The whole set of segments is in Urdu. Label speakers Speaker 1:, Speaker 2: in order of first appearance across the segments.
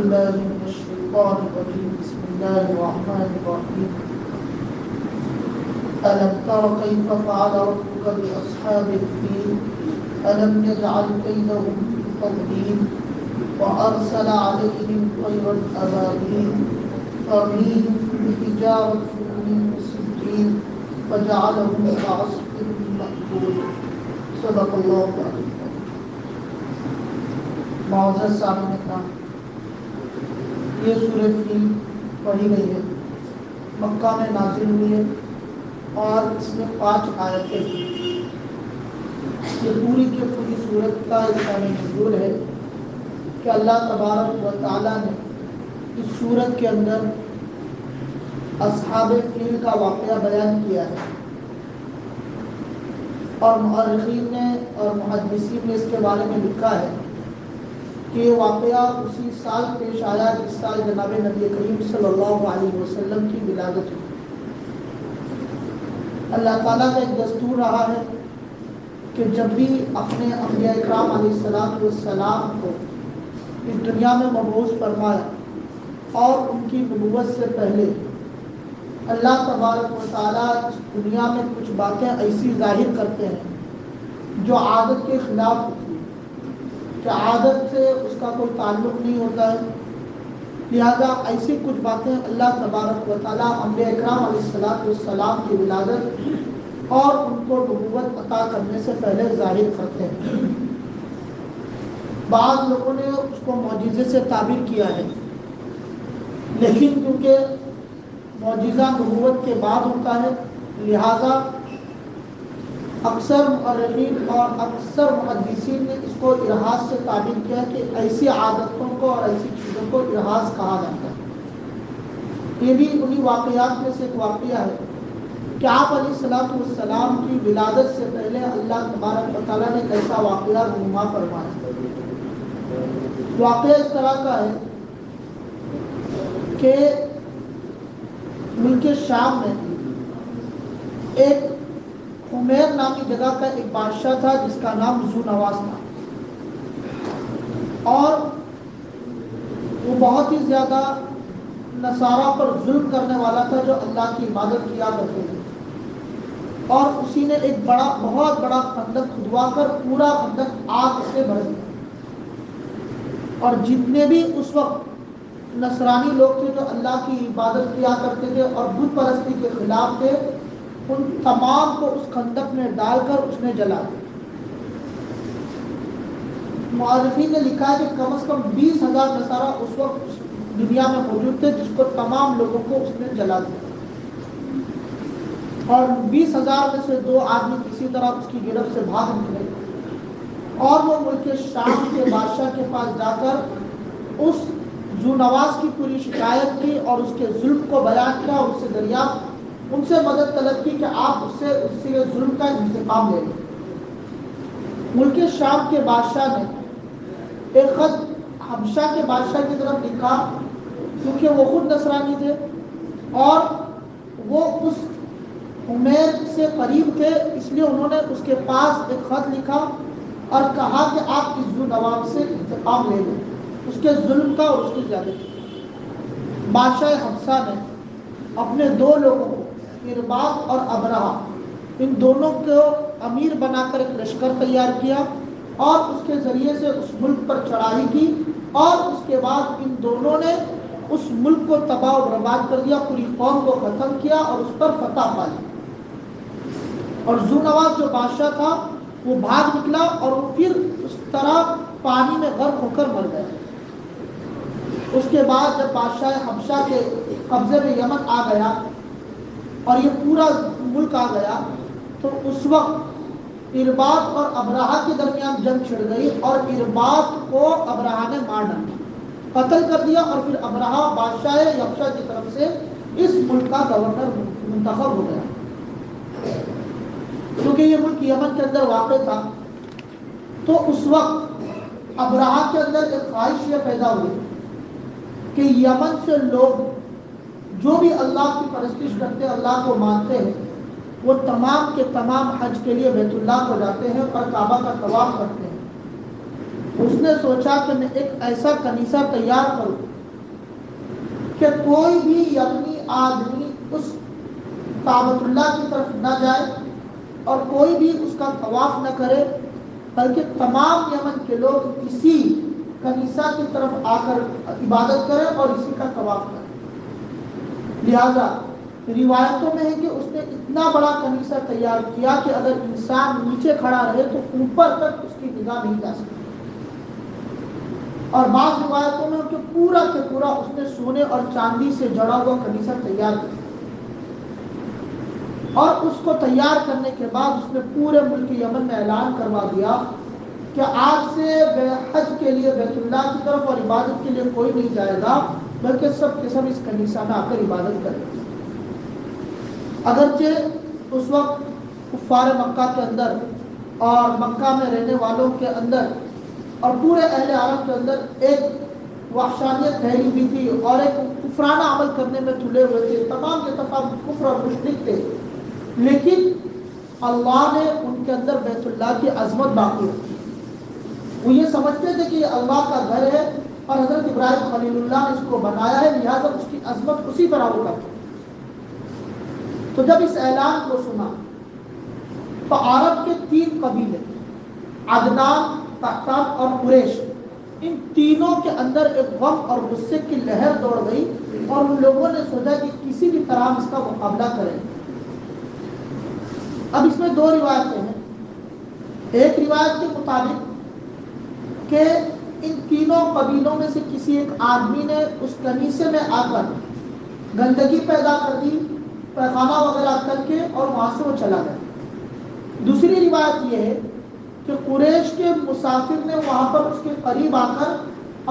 Speaker 1: بالله من الشيطان الرجيم بسم الله الرحمن الرحيم ألم تر كيف فعل ربك بأصحاب الفيل ألم يجعل كيدهم في تضليل وأرسل عليهم طيرا أبابيل ترميهم بحجارة من سجيل فجعلهم كعصف مأكول صدق الله العظيم. معزز سامعین اکرام، یہ سورہ فیل پڑھی گئی ہے، مکہ میں نازل ہوئی ہے اور اس میں 5 آیتیں ہیں۔ یہ پوری کی پوری سورت کا شان نزول ہے کہ اللہ تبارک و تعالیٰ نے اس سورت کے اندر اصحاب فیل کا واقعہ بیان کیا ہے، اور مؤرخین نے اور محدثین نے اس کے بارے میں لکھا ہے کہ یہ واقعہ اسی سال پیش آیا جس سال جناب نبی کریم صلی اللہ علیہ وسلم کی ولادت ہوئی۔ اللہ تعالیٰ کا ایک دستور رہا ہے کہ جب بھی اپنے انبیاء اکرام علیہ السلام کو اس دنیا میں مبعوث فرمایا اور ان کی نبوت سے پہلے اللہ تبارک و تعالیٰ اس دنیا میں کچھ باتیں ایسی ظاہر کرتے ہیں جو عادت کے خلاف ہوتی ہے، کہ عادت سے اس کا کوئی تعلق نہیں ہوتا ہے، لہذا ایسی کچھ باتیں اللہ تبارک و تعالیٰ انبیاء اکرام علیہ السلام کی ولادت اور ان کو نبوت عطا کرنے سے پہلے ظاہر کرتے ہیں۔ بعض لوگوں نے اس کو معجزے سے تعبیر کیا ہے، لیکن کیونکہ معجزہ نبوت کے بعد ہوتا ہے، لہذا اکثر مؤرخین اور اکثر محدثین نے اس کو ارہاس سے تعبیر کیا کہ ایسی عادتوں کو اور ایسی چیزوں کو ارہاس کہا جاتا ہے۔ یہ بھی انہی واقعات میں سے ایک واقعہ ہے کہ آپ علیہ السلام کی ولادت سے پہلے اللہ تبارک و تعالیٰ نے ایسا واقعہ رونما فرمایا۔ واقعہ اس طرح کا ہے کہ ملک شام میں ایک حمیر نامی جگہ کا ایک بادشاہ تھا جس کا نام ذونواس تھا، اور وہ بہت ہی زیادہ نصارہ پر ظلم کرنے والا تھا جو اللہ کی عبادت کیا کرتے تھے، اور اسی نے ایک بہت بڑا خندق کھدوا کر پورا خندق آگ سے بھر دیا، اور جتنے بھی اس وقت نصرانی لوگ تھے جو اللہ کی عبادت کیا کرتے تھے اور بت پرستی کے خلاف تھے، ان تمام کو اس خندق میں ڈال کر اس نے جلا دیا۔ مؤرخین نے لکھا ہے کہ کم از کم 20,000 نصارہ اس وقت دنیا میں موجود تھے جس کو تمام لوگوں کو اس نے جلا دیا، اور 20,000 میں سے 2 آدمی کسی طرح اس کی گرفت سے بھاگ نکلے، اور وہ ملک شام کے بادشاہ کے پاس جا کر اس ذونواس کی پوری شکایت کی اور اس کے ظلم کو بیان کیا، اور اس سے دریافت ان سے مدد طلب کی کہ آپ اس سے ظلم کا انتقام لے لیں۔ ملک شام کے بادشاہ نے ایک خط حبشہ کے بادشاہ کی طرف لکھا، کیونکہ وہ خود نصرانی تھے اور وہ اس حمیر سے قریب تھے، اس لیے انہوں نے اس کے پاس ایک خط لکھا اور کہا کہ آپ اس ذونواس سے انتقام لے لیں، اس کے ظلم کا اور اس کی زیادتی۔ بادشاہ حبشہ نے اپنے 2 لوگوں کو، ارباق اور ابرہہ، ان دونوں کو امیر بنا کر ایک لشکر تیار کیا اور اس کے ذریعے سے اس ملک پر چڑھائی کی، اور اس کے بعد ان دونوں نے اس ملک کو تباہ و برباد کر دیا، پوری قوم کو ختم کیا اور اس پر فتح پا لی۔ اور ذونواس جو بادشاہ تھا وہ بھاگ نکلا اور وہ پھر اس طرح پانی میں غرق ہو کر مر گیا۔ اس کے بعد جب بادشاہ حبشہ کے قبضے میں یمن آ گیا اور یہ پورا ملک آ گیا، تو اس وقت ارباق اور ابرہہ کے درمیان جنگ چھڑ گئی، اور ارباق کو ابرہہ نے مار ڈالا، قتل کر دیا، اور پھر ابرہہ بادشاہ حبشہ کی طرف سے اس ملک کا گورنر منتخب ہو گیا۔ کیونکہ یہ ملک یمن کے اندر واقع تھا، تو اس وقت ابرہہ کے اندر ایک خواہش یہ پیدا ہوئی کہ یمن سے لوگ جو بھی اللہ کی پرستش کرتے ہیں، اللہ کو مانتے ہیں، وہ تمام کے تمام حج کے لیے بیت اللہ کو جاتے ہیں اور کعبہ کا طواف کرتے ہیں۔ اس نے سوچا کہ میں ایک ایسا کنیسہ تیار کروں کہ کوئی بھی یمنی آدمی اس کعبۃ اللہ کی طرف نہ جائے اور کوئی بھی اس کا طواف نہ کرے، بلکہ تمام یمن کے لوگ اسی کنیسہ کی طرف آ کر عبادت کریں اور اسی کا طواف کریں۔ لہذا روایتوں میں ہے کہ اس نے اتنا بڑا کنیسہ تیار کیا کہ اگر انسان نیچے کھڑا رہے تو اوپر تک اس کی نگاہ نہیں جا سکتی، اور بعض روایتوں میں کہ پورا کے پورا اس نے سونے اور چاندی سے جڑا ہوا کنیسہ تیار کیا، اور اس کو تیار کرنے کے بعد اس نے پورے ملک یمن میں اعلان کروا دیا کہ آج سے حج کے لیے بیت اللہ کی طرف اور عبادت کے لیے کوئی نہیں جائے گا، بلکہ سب کے سب اس کنیسہ میں آ کر عبادت کریں گے۔ اگرچہ اس وقت کفار مکہ کے اندر اور مکہ میں رہنے والوں کے اندر اور پورے اہل عرب کے اندر ایک وحشانیت پھیلی ہوئی تھی اور ایک کفرانہ عمل کرنے میں تلے ہوئے تھے، تمام کے تمام کفر اور مشرک تھے، لیکن اللہ نے ان کے اندر بیت اللہ کی عظمت باقی رکھی۔ وہ یہ سمجھتے تھے کہ یہ اللہ کا گھر ہے اور حضرت ابراہیم خلیل اللہ نے اس کو بنایا ہے، لہذا اس کی عظمت اسی طرح ہوگا۔ تو جب اس اعلان کو سنا تو عرب کے 3 قبیلے عدنان، قحطان اور قریش، ان تینوں کے اندر ایک غم اور غصے کی لہر دوڑ گئی اور ان لوگوں نے سوچا کہ کسی بھی طرح اس کا مقابلہ کریں۔ اب اس میں 2 روایتیں ہیں۔ ایک روایت کے مطابق کہ ان تینوں قبیلوں میں سے کسی ایک آدمی نے اس کنیسے میں آ کر گندگی پیدا کر دی، پیخانہ وغیرہ کر کے، اور وہاں سے وہ چلا گیا۔ دوسری روایت یہ ہے کہ قریش کے مسافر نے وہاں پر اس کے قریب آ کر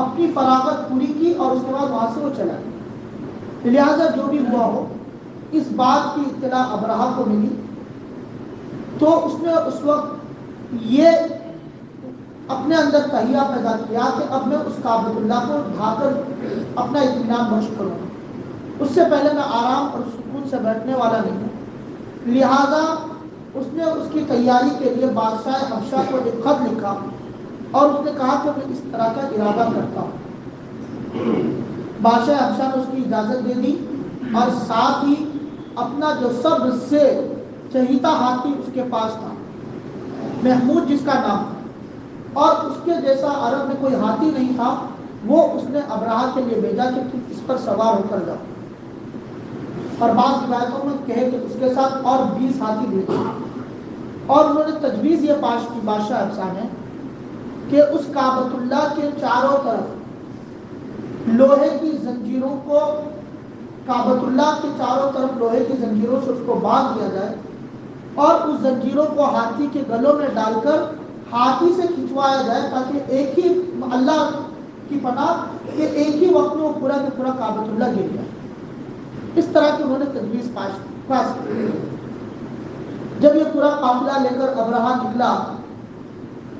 Speaker 1: اپنی فراغت پوری کی اور اس کے بعد وہاں سے وہ چلا گیا۔ لہذا جو بھی ہوا ہو، اس بات کی اطلاع ابرہہ کو ملی تو اس نے اس وقت یہ اپنے اندر تہیہ پیدا کیا کہ اب میں اس کعبۃ اللہ کو ڈھا کر اپنا اطمینان بخش کروں گا، اس سے پہلے میں آرام اور سکون سے بیٹھنے والا نہیں ہوں۔ لہذا اس نے اس کی تیاری کے لیے بادشاہ حبشہ کو ایک خط لکھا اور اس نے کہا کہ میں اس طرح کا ارادہ کرتا ہوں۔ بادشاہ حبشہ نے اس کی اجازت دے دی اور ساتھ ہی اپنا جو سب سے چہیتا ہاتھی اس کے پاس تھا، محمود جس کا نام تھا، اور اس کے جیسا عرب میں کوئی ہاتھی نہیں تھا، وہ اس نے ابرہہ کے لیے بھیجا کہ تم اس پر سوار ہو کر جاؤ، اور بعض روایتوں میں کہے کہ اس کے ساتھ اور 20 ہاتھی بھیجے، اور انہوں نے تجویز یہ پاش کی بادشاہ حبشہ نے کہ اس کعبۃ اللہ کے چاروں طرف لوہے کی زنجیروں کو، کعبۃ اللہ کے چاروں طرف لوہے کی زنجیروں سے اس کو باندھ دیا جائے اور اس زنجیروں کو ہاتھی کے گلوں میں ڈال کر ہاتھی سے کھنچوایا جائے، تاکہ ایک ہی اللہ کی پناہ کہ ایک ہی وقت میں وہ پورا کا پورا کعبۃ اللہ گر جائے۔ اس طرح کی انہوں نے تجویز پاس کی۔ جب یہ پورا قافلہ لے کر ابرہہ نکلا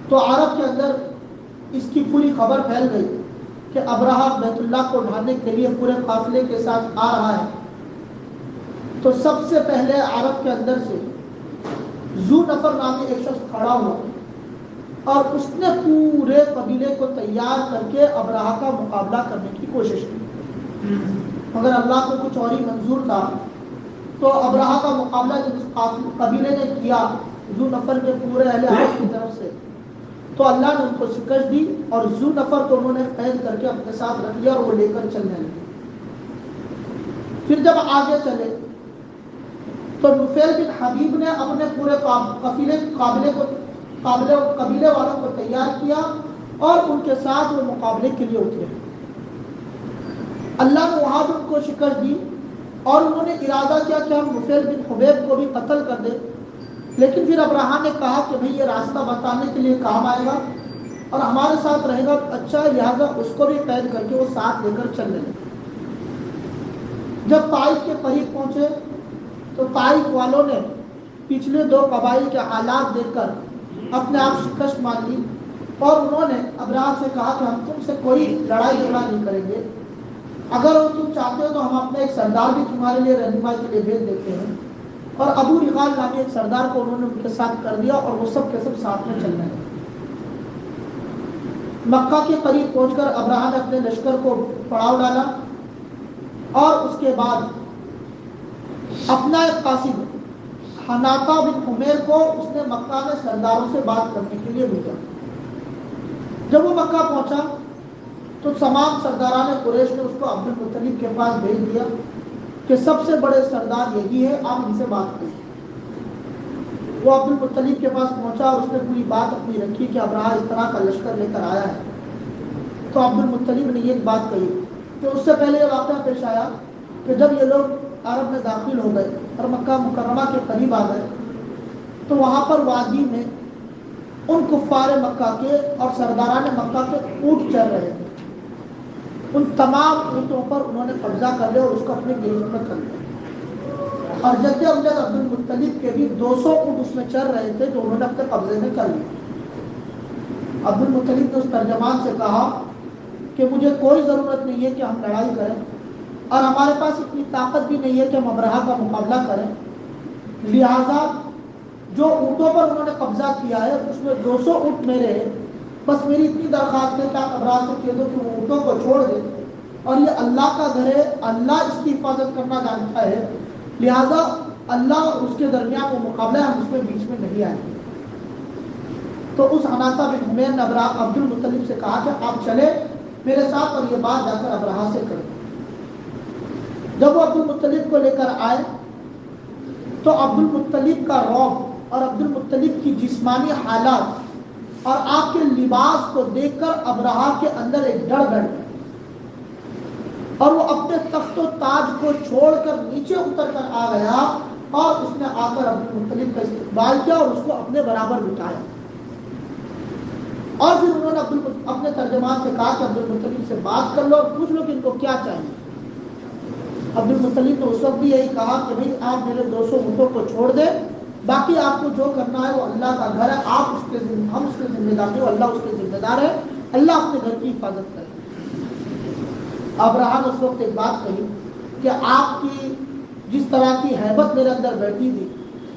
Speaker 1: تو عرب کے اندر اس کی پوری خبر پھیل گئی کہ ابرہہ بیت اللہ کو ڈھانے کے لیے پورے قافلے کے ساتھ آ رہا ہے۔ تو سب سے پہلے عرب کے اندر سے ذو نفر نامی ایک شخص کھڑا ہوا اور اس نے پورے قبیلے کو تیار کر کے ابرہہ کا مقابلہ کرنے کی کوشش کی، مگر اللہ کو کچھ اور ہی منظور تھا۔ تو ابرہہ کا مقابلہ جب اس قبیلے نے کیا ذو نفر کے پورے اہل عرب کی طرف سے، تو اللہ نے ان کو شکست دی اور ذو نفر کو انہوں نے قید کر کے اپنے ساتھ رکھ لیا اور وہ لے کر چلنے لگے۔ پھر جب آگے چلے تو نفیل بن حبیب نے اپنے پورے قبیلے والوں کو تیار کیا اور ان کے ساتھ وہ مقابلے کے لیے اترے۔ اللہ نے وہاں بھی ان کو شکست دی اور انہوں نے ارادہ کیا کہ ہم نفیل بن حبیب کو بھی قتل کر دیں، لیکن پھر ابرہہ نے کہا کہ بھئی یہ راستہ بتانے کے لیے کام آئے گا اور ہمارے ساتھ رہے گا اچھا، لہٰذا اس کو بھی قید کر کے وہ ساتھ لے کر چلنے لگے۔ جب طائف کے قریب پہنچے تو طائف والوں نے پچھلے 2 قبائل کے حالات دیکھ کر اپنے آپ شکست مان لی اور انہوں نے ابرہہ سے کہا کہ ہم تم سے کوئی لڑائی جھگڑا نہیں کریں گے، اگر وہ تم چاہتے ہو تو ہم اپنے ایک سردار بھی تمہارے لیے رہنمائی کے لیے بھیج دیتے ہیں۔ اور ابو رغال نامی ایک سردار کو انہوں نے ان کے ساتھ کر دیا اور وہ سب کے سب ساتھ میں چلنے لگے۔ مکہ کے قریب پہنچ کر ابرہہ نے اپنے لشکر کو پڑاؤ ڈالا اور اس کے بعد اپنا ایک قاصد حناطہ بن عمیر کو اس نے مکہ میں سرداروں سے بات کرنے کے لیے بھیجا۔ جب وہ مکہ پہنچا تو تمام سرداران قریش نے اس کو عبد المطلب کے پاس بھیج دیا کہ سب سے بڑے سردار یہی ہے، آپ ان سے بات کریں۔ وہ عبد المطلب کے پاس پہنچا اور اس نے پوری بات اپنی رکھی کہ ابرہہ اس طرح کا لشکر لے کر آیا ہے۔ تو عبد المطلب نے یہ بات کہی کہ اس سے پہلے یہ واقعہ پیش آیا کہ جب یہ لوگ عرب میں داخل ہو گئے اور مکہ مکرمہ کے قریب آ گئے تو وہاں پر وادی میں ان کفار مکہ کے اور سرداران مکہ کے اونٹ چل رہے تھے۔ ان تمام اونٹوں پر انہوں نے قبضہ کر لیا اور اس کو اپنے گرفت میں کر لیا، اور جد امجد عبد المطلب کے بھی 200 اونٹ اس میں چل رہے تھے جو انہوں نے اپنے قبضے میں کر لیا۔ عبد المطلب نے اس ترجمان سے کہا کہ مجھے کوئی ضرورت نہیں ہے کہ ہم لڑائی کریں، اور ہمارے پاس اتنی طاقت بھی نہیں ہے کہ ہم ابرہہ کا مقابلہ کریں، لہذا جو اونٹوں پر انہوں نے قبضہ کیا ہے اس میں 200 اونٹ میرے ہیں، بس میری اتنی درخواست ہے کہ آپ ابرہہ سے کہہ دو کہ وہ اونٹوں کو چھوڑ دے، اور یہ اللہ کا گھر ہے، اللہ اس کی حفاظت کرنا جانتا ہے، لہذا اللہ اور اس کے درمیان وہ مقابلہ ہے، ہم اس میں بیچ میں نہیں آئیں گے۔ تو اس حناطہ بن عمیر نے عبد المطلب سے کہا کہ آپ چلے میرے ساتھ اور یہ بات جا کر ابرہہ سے کریں۔ جب وہ عبد المطلب کو لے کر آئے تو عبد المطلب کا رعب اور عبد المطلب کی جسمانی حالات اور آپ کے لباس کو دیکھ کر ابرہہ کے اندر ایک ڈر بیٹھ گیا، اور وہ اپنے تخت و تاج کو چھوڑ کر نیچے اتر کر آ گیا، اور اس نے آ کر عبد المطلب کا استقبال کیا اور اس کو اپنے برابر بٹھایا۔ اور پھر انہوں نے اپنے ترجمان سے کہا کہ عبد المطلب سے بات کر لو اور پوچھ لو کہ ان کو کیا چاہیے۔ عبد المطلب نے اس وقت بھی یہی کہا کہ بھائی آپ میرے 200 اونٹوں کو چھوڑ دیں، باقی آپ کو جو کرنا ہے وہ اللہ کا گھر ہے، ہم اس کے ذمہ دار ہیں، اللہ اس کے ذمہ دار ہے، اللہ اپنے گھر کی حفاظت کرے۔ ابرہہ نے اس وقت ایک بات کہی کہ آپ کی جس طرح کی ہیبت میرے اندر بیٹھی تھی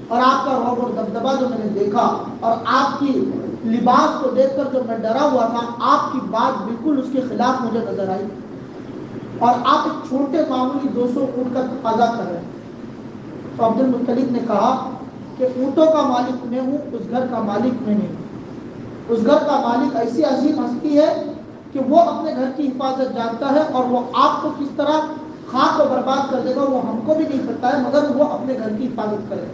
Speaker 1: اور آپ کا رعب اور دبدبہ جو میں نے دیکھا اور آپ کی لباس کو دیکھ کر جو میں ڈرا ہوا تھا، آپ کی بات بالکل اس کے خلاف مجھے نظر آئی، اور آپ ایک چھوٹے معمولی 200 اونٹ کا تقاضا کر رہے ہیں۔ تو عبد المطلب نے کہا کہ اونٹوں کا مالک میں ہوں، اس گھر کا مالک میں نہیں۔ اس گھر کا مالک ایسی عظیم ہستی ہے کہ وہ اپنے گھر کی حفاظت جانتا ہے، اور وہ آپ کو کس طرح خاک و برباد کر دے گا وہ ہم کو بھی نہیں پتا ہے، مگر وہ اپنے گھر کی حفاظت کرے۔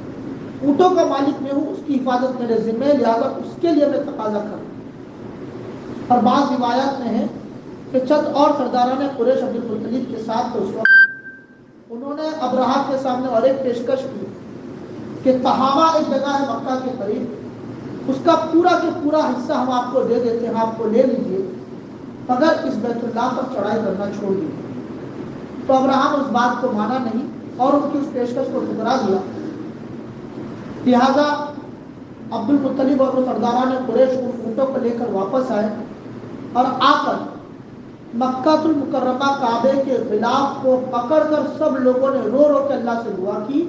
Speaker 1: اونٹوں کا مالک میں ہوں، اس کی حفاظت میرے ذمہ ہے، لہٰذا اس کے لیے میں تقاضا کروں۔ اور بعض روایات میں ہے کہ چند اور سرداران قریش عبد المطلب کے ساتھ تو اس وقت انہوں نے ابرہہ کے سامنے اور ایک پیشکش کی کہ تہامہ ایک جگہ ہے مکہ کے قریب، اس کا پورا کے پورا حصہ ہم آپ کو دے دیتے ہیں، آپ کو لے لیجیے، مگر اس بیت اللہ پر چڑھائی کرنا چھوڑ دیجیے۔ تو ابرہہ نے اس بات کو مانا نہیں اور ان کی اس پیشکش کو ٹھکرا دیا، لہذا عبد المطلب اور وہ سرداران قریش ان اونٹوں کو لے کر واپس آئے، اور آ کر مکہ المکرمہ کعبے کے غلاف کو پکڑ کر سب لوگوں نے رو رو کے اللہ سے دعا کی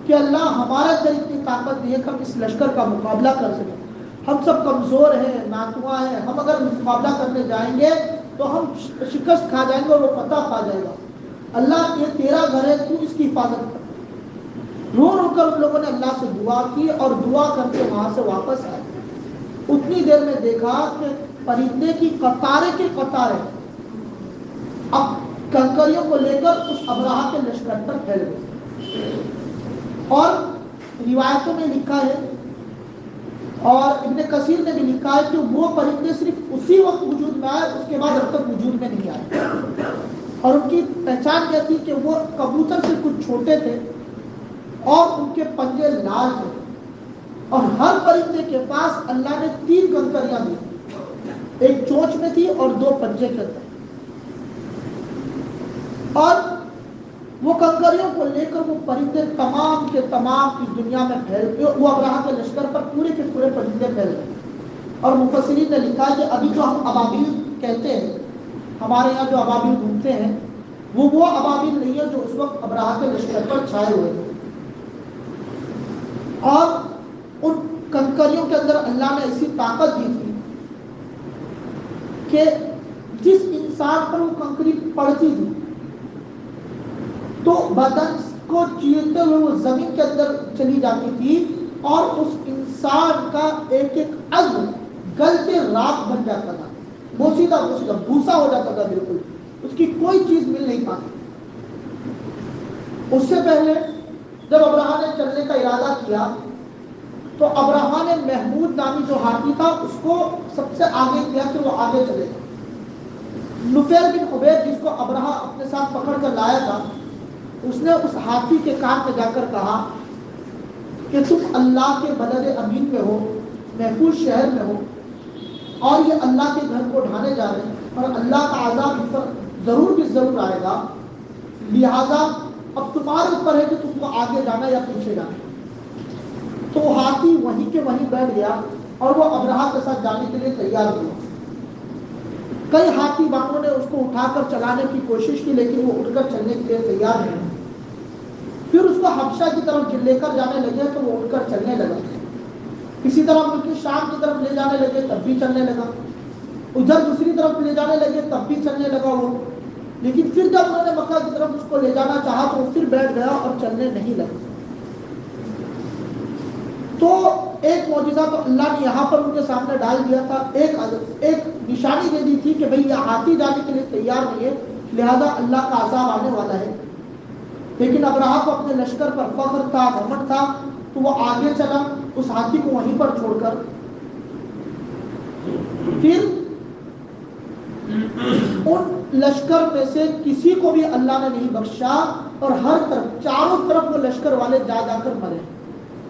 Speaker 1: کہ اللہ ہمارے اندر اتنی طاقت نہیں ہے کہ ہم اس لشکر کا مقابلہ کر سکیں، ہم سب کمزور ہیں، ناتواں ہیں، ہم اگر مقابلہ کرنے جائیں گے تو ہم شکست کھا جائیں گے اور وہ فتح پا جائے گا، اللہ یہ تیرا گھر ہے، تو اس کی حفاظت کر۔ رو رو کر ان لوگوں نے اللہ سے دعا کی اور دعا کر کے وہاں سے واپس آئے۔ اتنی دیر میں دیکھا کہ پرندے کی قطاریں کی قطاریں اب کنکریوں کو لے کر اس ابرہہ کے لشکر پر پھیل گئے، اور روایتوں میں لکھا ہے اور ابن کثیر نے بھی لکھا ہے کہ وہ پرندے صرف اسی وقت وجود میں آئے، اس کے بعد اب تک وجود میں نہیں آئے، اور ان کی پہچان کیا تھی کہ وہ کبوتر سے کچھ چھوٹے تھے اور ان کے پنجے لال تھے، اور ہر پرندے کے پاس اللہ نے 3 کنکریاں دی، ایک چونچ میں تھی اور 2 پنجے کے اندر، اور وہ کنکریوں کو لے کر وہ پرندے تمام کے تمام اس دنیا میں پھیل گئے، وہ ابرہہ کے لشکر پر پورے کے پورے پرندے پھیل گئے۔ اور مفسرین نے لکھا کہ ابھی جو ہم ابابیل کہتے ہیں، ہمارے یہاں جو ابابیل گھومتے ہیں، وہ ابابیل نہیں ہے جو اس وقت ابرہہ کے لشکر پر چھائے ہوئے تھے، اور ان کنکریوں کے اندر اللہ نے ایسی طاقت دی تھی کہ جس انسان پر وہ کنکری پڑتی تھی تو بدن کو چیرتے ہوئے وہ زمین کے اندر چلی جاتی تھی اور اس انسان کا ایک ایک عضو گل کے راکھ بن جاتا تھا، بوسیدہ بوسیدہ بھوسا ہو جاتا تھا، بالکل اس کی کوئی چیز مل نہیں پاتی۔ اس سے پہلے جب ابرہا نے چلنے کا ارادہ کیا تو ابرہا نے محمود نامی جو ہاتھی تھا اس کو سب سے آگے کیا کہ وہ آگے چلے گا۔ نفیل بن عبید جس کو ابرہا اپنے ساتھ پکڑ کر لایا تھا، اس نے اس ہاتھی کے کان میں جا کر کہا کہ تم اللہ کے بلد امین میں ہو، محفوظ شہر میں ہو، اور یہ اللہ کے گھر کو ڈھانے جا رہے ہیں اور اللہ کا عذاب اس پر ضرور بھی ضرور آئے گا، لہذا اب تمہارے اوپر ہے کہ تم کو آگے جانا یا پیچھے جانا۔ تو ہاتھی وہیں کے وہیں بیٹھ گیا اور وہ ابرہا کے ساتھ جانے کے لیے تیار ہوا۔ کئی ہاتھی بانوں نے اس کو اٹھا کر چلانے کی کوشش کی لیکن وہ اٹھ کر چلنے کے لیے تیار نہیں۔ پھر اس کو حبشہ کی طرف لے کر جانے لگے تو وہ اٹھ کر چلنے لگا، کسی طرح ملک شام کی طرف لے جانے لگے تب بھی چلنے لگا، ادھر دوسری طرف لے جانے لگے تب بھی چلنے لگا وہ، لیکن پھر جب انہوں نے مکہ کی طرف اس کو لے جانا چاہا تو وہ پھر بیٹھ گیا اور چلنے نہیں لگا۔ تو ایک معجزہ تو اللہ نے یہاں پر ان کے سامنے ڈال دیا تھا، ایک نشانی دے دی تھی کہ بھئی یہ ہاتھی جانے کے لیے تیار نہیں ہے، لہذا اللہ کا عذاب آنے والا ہے۔ لیکن ابرہا کو اپنے لشکر پر فخر تھا، گھمنڈ تھا، تو وہ آگے چلا اس ہاتھی کو وہیں پر چھوڑ کر۔ پھر ان لشکر میں سے کسی کو بھی اللہ نے نہیں بخشا اور ہر طرف چاروں طرف وہ لشکر والے جا جا کر مرے۔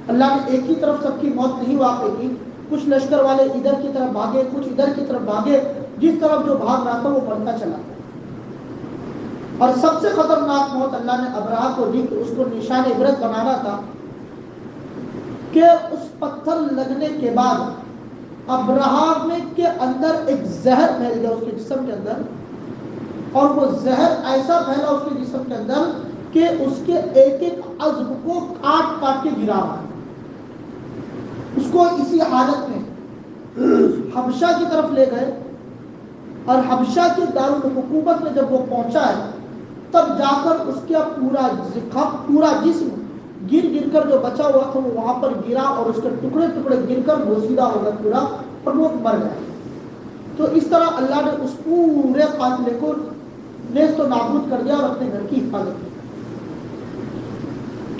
Speaker 1: اللہ نے ایک ہی طرف سب کی موت نہیں واقع کی، کچھ لشکر والے ادھر کی طرف بھاگے، کچھ ادھر کی طرف بھاگے، جس طرف جو بھاگ رہا تھا وہ مرتا چلا۔ اور سب سے خطرناک موت اللہ نے ابرہا کو دی کہ اس کو نشان عبرت بنانا تھا کہ اس پتھر لگنے کے بعد ابرہا میں کے اندر ایک زہر پھیل گیا اس کے جسم کے اندر، اور وہ زہر ایسا پھیلا اس کے جسم کے اندر کہ اس کے ایک ایک عضو کو کاٹ کاٹ کے گرا رہا۔ اس کو اسی حالت میں حبشہ کی طرف لے گئے اور حبشہ کے دارالحکومت میں جب وہ پہنچا ہے تب جا کر اس کا پورا جسم گر گر کر جو بچا ہوا تھا وہ وہاں پر گرا اور اس کے ٹکڑے ٹکڑے گر کر بوسیدہ ہو گیا پورا اور وہ مر گیا۔ تو اس طرح اللہ نے اس پورے قاتل کو نیست و نابود کر دیا اور اپنے گھر کی حفاظت کی۔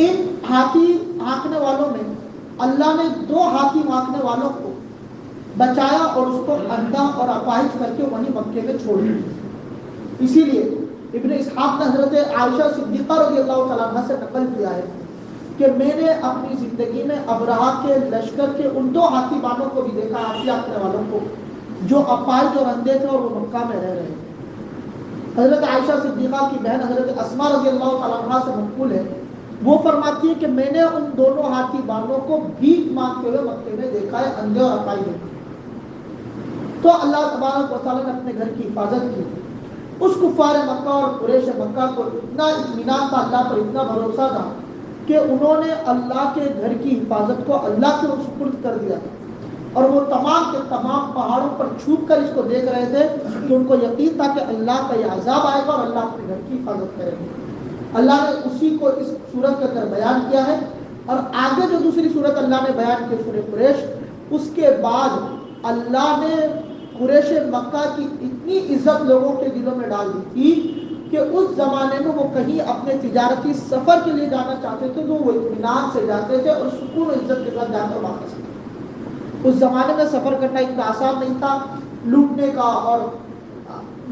Speaker 1: ان ہاتھی ہانکنے والوں میں اللہ نے 2 ہاتھی ہانکنے والوں کو بچایا اور اس کو اندھا اور اپاہج کر کے وہیں مکے میں چھوڑ دیا۔ اسی لیے ابن اسحاق نے حضرت عائشہ صدیقہ رضی اللہ تعالیٰ عنہ سے نقل کیا ہے کہ میں نے اپنی زندگی میں ابرہا کے لشکر کے ان 2 ہاتھی بانوں کو بھی دیکھا، ہاتھی ہانکنے والوں کو جو اپاہج اور اندھے تھے اور وہ مکہ میں رہ رہے تھے۔ حضرت عائشہ صدیقہ کی بہن حضرت اسماء رضی اللہ تعالیٰ عنہ سے منقول ہے، وہ فرماتی ہے کہ میں نے ان دونوں ہاتھی بانوں کو بھیک مانگتے ہوئے مکے میں دیکھا ہے، اندھے اور اپاہج دیکھا۔ تو اللہ تبارک و تعالیٰ نے اپنے گھر کی حفاظت کی۔ اس کفار مکہ اور قریش مکہ کو اتنا اطمینان تھا، اللہ پر اتنا بھروسہ تھا کہ انہوں نے اللہ کے گھر کی حفاظت کو اللہ کے سپرد کر دیا اور وہ تمام کے تمام پہاڑوں پر چھپ کر اس کو دیکھ رہے تھے کہ ان کو یقین تھا کہ اللہ کا یہ عذاب آئے گا اور اللہ اپنے گھر کی حفاظت کرے گا۔ اللہ نے اسی کو اس سورت کے اندر بیان کیا ہے، اور آگے جو دوسری سورت اللہ نے بیان کی سورہ قریش، اس کے بعد اللہ نے قریش مکہ کی اتنی عزت لوگوں کے دلوں میں ڈال دی تھی کہ اس زمانے میں وہ کہیں اپنے تجارتی سفر کے لیے جانا چاہتے تھے تو وہ اطمینان سے جاتے تھے اور سکون و عزت کے ساتھ جا کر واپس آتے۔ اس زمانے میں سفر کرنا اتنا آسان نہیں تھا، لوٹنے کا اور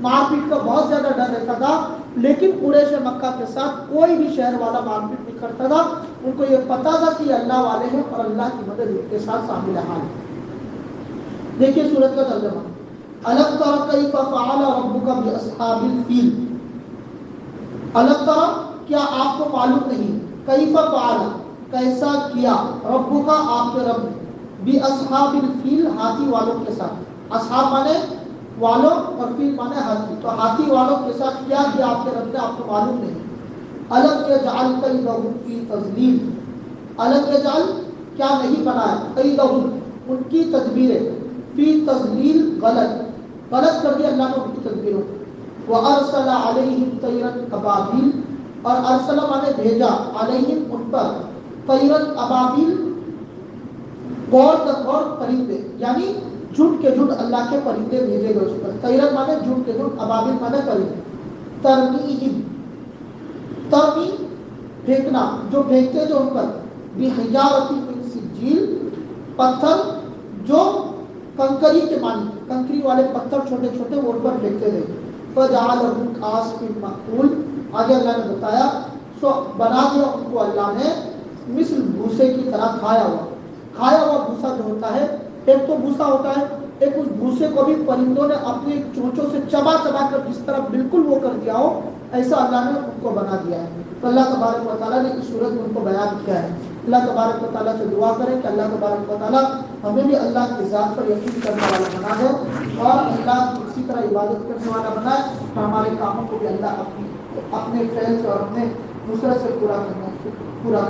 Speaker 1: مار پیٹ کا بہت زیادہ ڈر رہتا تھا، لیکن قریش مکہ کے ساتھ کوئی بھی شہر والا مار پیٹ نہیں کرتا تھا۔ ان کو یہ پتا تھا کہ اللہ والے ہیں اور اللہ کی مدد ان کے ساتھ شامل حال ہے۔ دیکھیے سورت کا ترجمہ، الم تر کیف فعل ربک باصحاب الفیل۔ الم تر، کیا آپ کو معلوم نہیں، کیف فعل، کیسا کیا، ربک، آپ کے رب نے، باصحاب الفیل، ہاتھی والوں کے ساتھ۔ اصحاب مانے والوں اور فیل مانے ہاتھی، تو ہاتھی والوں کے ساتھ کیا کیا آپ کے رب نے، آپ کو معلوم نہیں۔ الم یجعل کیدہم فی تضلیل، الم یجعل، کیا نہیں بنایا، کیدہم، ان کی تدبیریں، فی تضلیل، غلط کر دیا اللہ نے ان کی تدبیروں کو۔ وَأَرْسَلَ عَلَيْهِمْ طَيْرًا أَبَابِيلَ، اور ارسلم نے بھیجا علیہم ان پر طیرن ابابیل غور غور پرندے، یعنی جھنڈ کے جھنڈ اللہ کے پرندے بھیجے گئے اس پر. طیرن مانے جھنڈ کے جھنڈ، ابابیل مانے پرندے. ترمیہم، ترمی پھینکنا، جو پھینکتے جو ان پر، بحجارۃ من سجیل، پتھر جو کنکری کے مانی، کنکری والے پتھر چھوٹے چھوٹے وہ ان پر پھینکتے تھے. فجعلہم کعصف مأکول، آگے اللہ نے بتایا سو بنا دیا ان کو اللہ نے مثل بھوسے کی طرح کھایا ہوا بھوسا جو ہوتا ہے، ایک تو بھوسا ہوتا ہے، ایک اس بھوسے کو بھی پرندوں نے اپنے چونچوں سے چبا چبا کر جس طرح بالکل وہ کر دیا ہو، ایسا اللہ نے ان کو بنا دیا ہے. تو اللہ تبارک و تعالیٰ نے اس صورت میں ان کو بیان کیا ہے. اللہ تبارک و تعالیٰ سے دعا کریں کہ اللہ تبارک و تعالیٰ ہمیں بھی اللہ کی ذات پر یقین کرنے والا بنا دے اور اللہ کی اسی طرح عبادت کرنے والا بنائے، اور ہمارے کاموں کو بھی اللہ اپنے فیض اور اپنے نصرت سے پورا